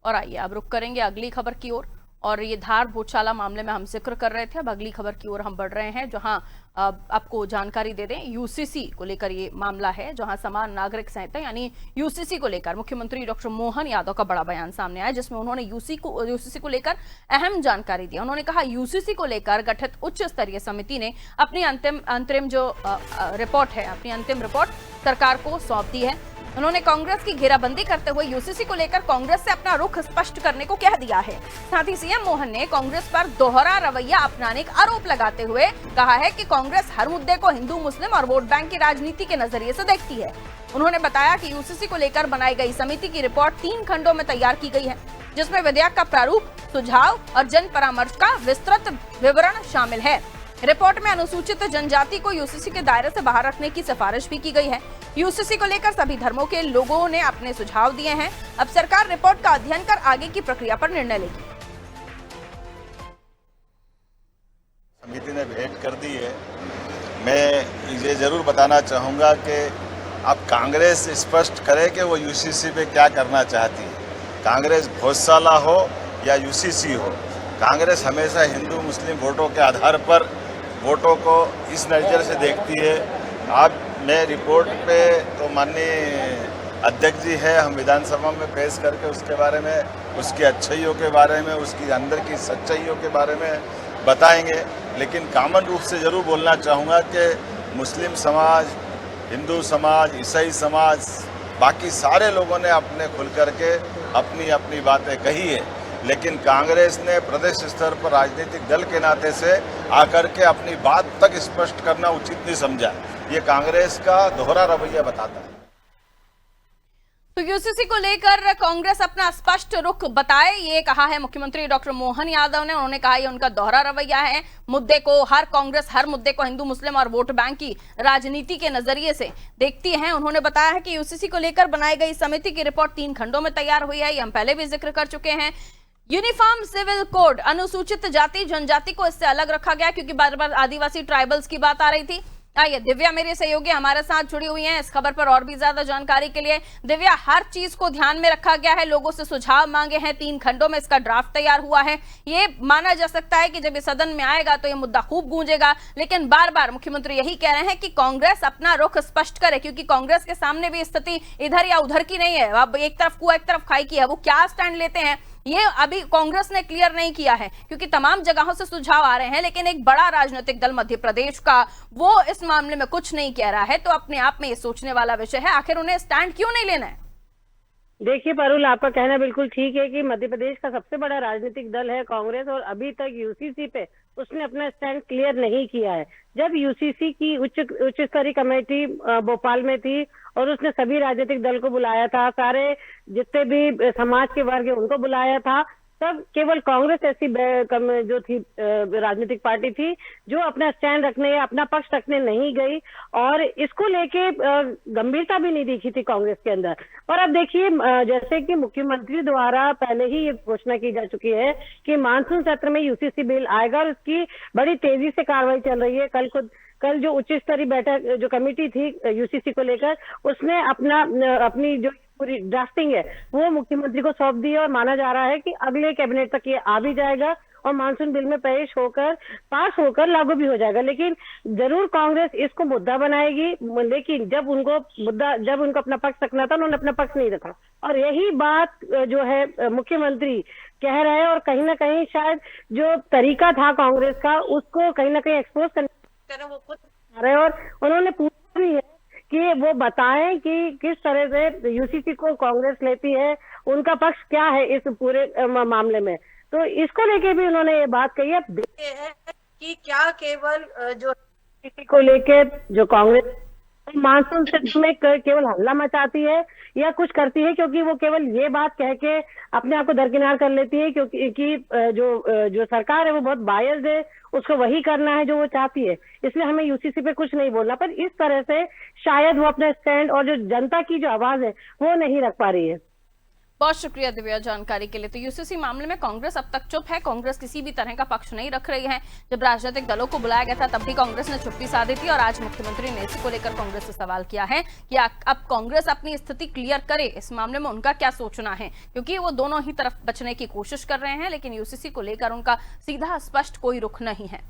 और आइए अब रुक करेंगे अगली खबर की ओर। और ये धार भोजशाला मामले में हम जिक्र कर रहे थे, अब अगली खबर की ओर हम बढ़ रहे हैं, जहां आपको जानकारी दे दें, यूसीसी को लेकर ये मामला है, जहां समान नागरिक संहिता यानी यूसीसी को लेकर मुख्यमंत्री डॉक्टर मोहन यादव का बड़ा बयान सामने आया, जिसमें उन्होंने यूसीसी को लेकर अहम जानकारी दी। उन्होंने कहा यूसीसी को लेकर गठित उच्च स्तरीय समिति ने अपनी अंतरिम जो रिपोर्ट है, अपनी अंतिम रिपोर्ट सरकार को सौंप दी है। उन्होंने कांग्रेस की घेराबंदी करते हुए यूसीसी को लेकर कांग्रेस से अपना रुख स्पष्ट करने को कह दिया है। साथ ही सीएम मोहन ने कांग्रेस पर दोहरा रवैया अपनाने का आरोप लगाते हुए कहा है कि कांग्रेस हर मुद्दे को हिंदू मुस्लिम और वोट बैंक की राजनीति के नजरिए से देखती है। उन्होंने बताया कि यूसीसी को लेकर बनाई गई समिति की रिपोर्ट 3 खंडों में तैयार की गई है, जिसमें विधेयक का प्रारूप, सुझाव और जन परामर्श का विस्तृत विवरण शामिल है। रिपोर्ट में अनुसूचित जनजाति को यूसीसी के दायरे से बाहर रखने की सिफारिश भी की गई है। यूसीसी को लेकर सभी धर्मों के लोगों ने अपने सुझाव दिए हैं। अब सरकार रिपोर्ट का अध्ययन कर आगे की प्रक्रिया पर निर्णय लेगी। समिति ने भेंट कर दी है। मैं ये जरूर बताना चाहूँगा कि अब कांग्रेस स्पष्ट करे कि वो यूसीसी पे क्या करना चाहती है। कांग्रेस भोजशाला हो या यूसीसी हो, कांग्रेस हमेशा हिंदू मुस्लिम वोटों के आधार पर वोटों को इस नज़र से देखती है। आज मैं रिपोर्ट पे तो माननीय अध्यक्ष जी है, हम विधानसभा में पेश करके उसके बारे में, उसकी अच्छाइयों के बारे में, उसकी अंदर की सच्चाइयों के बारे में बताएंगे। लेकिन कॉमन रूप से ज़रूर बोलना चाहूँगा कि मुस्लिम समाज, हिंदू समाज, ईसाई समाज, बाकी सारे लोगों ने अपने खुल करके अपनी अपनी बातें कही है। लेकिन कांग्रेस ने प्रदेश स्तर पर राजनीतिक दल के नाते से आकर के अपनी बात तक स्पष्ट करना उचित नहीं समझा। ये कांग्रेस का दोहरा रवैया बताता है। तो यूसीसी को लेकर कांग्रेस अपना स्पष्ट रुख बताए, ये कहा है मुख्यमंत्री डॉक्टर मोहन यादव ने। उन्होंने कहा ये उनका दोहरा रवैया है। मुद्दे को कांग्रेस हर मुद्दे को हिंदू मुस्लिम और वोट बैंक की राजनीति के नजरिए से देखती है। उन्होंने बताया है कि यूसीसी को लेकर बनाई गई समिति की रिपोर्ट 3 खंडों में तैयार हुई है, ये हम पहले भी जिक्र कर चुके हैं। यूनिफॉर्म सिविल कोड, अनुसूचित जाति जनजाति को इससे अलग रखा गया, क्योंकि बार बार आदिवासी ट्राइबल्स की बात आ रही थी। आइए, दिव्या मेरे सहयोगी हमारे साथ जुड़ी हुई हैं इस खबर पर और भी ज्यादा जानकारी के लिए। दिव्या, हर चीज को ध्यान में रखा गया है, लोगों से सुझाव मांगे हैं, 3 खंडों में इसका ड्राफ्ट तैयार हुआ है। ये माना जा सकता है कि जब ये सदन में आएगा तो ये मुद्दा खूब गूंजेगा। लेकिन बार बार मुख्यमंत्री यही कह रहे हैं कि कांग्रेस अपना रुख स्पष्ट करे, क्योंकि कांग्रेस के सामने भी स्थिति इधर या उधर की नहीं है। अब एक तरफ कुआ एक तरफ खाई की है। वो क्या स्टैंड लेते हैं ये अभी कांग्रेस ने क्लियर नहीं किया है, क्योंकि तमाम जगहों से सुझाव आ रहे हैं, लेकिन एक बड़ा राजनीतिक दल मध्य प्रदेश का वो इस मामले में कुछ नहीं कह रहा है। तो अपने आप में ये सोचने वाला विषय है, आखिर उन्हें स्टैंड क्यों नहीं लेना है? देखिए पारुल, आपका कहना बिल्कुल ठीक है कि मध्य प्रदेश का सबसे बड़ा राजनीतिक दल है कांग्रेस, और अभी तक यूसीसी पे उसने अपना स्टैंड क्लियर नहीं किया है। जब यूसीसी की उच्च स्तरीय कमेटी भोपाल में थी और उसने सभी राजनीतिक दल को बुलाया था, सारे जितने भी समाज के वर्ग है उनको बुलाया था, तब केवल कांग्रेस ऐसी जो थी राजनीतिक पार्टी थी जो अपना स्टैंड रखने या अपना पक्ष रखने नहीं गई, और इसको लेके गंभीरता भी नहीं दिखी थी कांग्रेस के अंदर। और अब देखिए, जैसे कि मुख्यमंत्री द्वारा पहले ही ये घोषणा की जा चुकी है कि मानसून सत्र में यूसीसी बिल आएगा, और उसकी बड़ी तेजी से कार्रवाई चल रही है। कल जो उच्च स्तरीय बैठक जो कमेटी थी यूसीसी को लेकर, उसने अपनी जो पूरी ड्राफ्टिंग है वो मुख्यमंत्री को सौंप दी है, और माना जा रहा है कि अगले कैबिनेट तक ये आ भी जाएगा और मानसून बिल में पास होकर लागू भी हो जाएगा। लेकिन जरूर कांग्रेस इसको मुद्दा बनाएगी, लेकिन जब उनको अपना पक्ष रखना था उन्होंने अपना पक्ष नहीं रखा, और यही बात जो है मुख्यमंत्री कह रहे हैं। और कहीं ना कहीं शायद जो तरीका था कांग्रेस का उसको कहीं ना कहीं एक्सपोज करने वो खुद रहे, और उन्होंने पूछा भी है कि वो बताएं कि किस तरह से यूसीसी को कांग्रेस लेती है, उनका पक्ष क्या है इस पूरे मामले में। तो इसको लेके भी उन्होंने ये बात कही है। देखते हैं कि क्या केवल जो यूसीसी को लेके जो कांग्रेस मानसून सत्र में केवल हल्ला मचाती है या कुछ करती है, क्योंकि वो केवल ये बात कह के अपने आप को दरकिनार कर लेती है, क्योंकि जो सरकार है वो बहुत बायस्ड है, उसको वही करना है जो वो चाहती है, इसलिए हमें यूसीसी पे कुछ नहीं बोलना। पर इस तरह से शायद वो अपना स्टैंड और जो जनता की जो आवाज है वो नहीं रख पा रही है। बहुत शुक्रिया दिव्या जानकारी के लिए। तो यूसीसी मामले में कांग्रेस अब तक चुप है, कांग्रेस किसी भी तरह का पक्ष नहीं रख रही है। जब राजनीतिक दलों को बुलाया गया था तब भी कांग्रेस ने चुप्पी साधी थी और आज मुख्यमंत्री ने इसी को लेकर कांग्रेस से सवाल किया है कि अब कांग्रेस अपनी स्थिति क्लियर करे, इस मामले में उनका क्या सोचना है, क्योंकि वो दोनों ही तरफ बचने की कोशिश कर रहे हैं, लेकिन यूसीसी को लेकर उनका सीधा स्पष्ट कोई रुख नहीं है।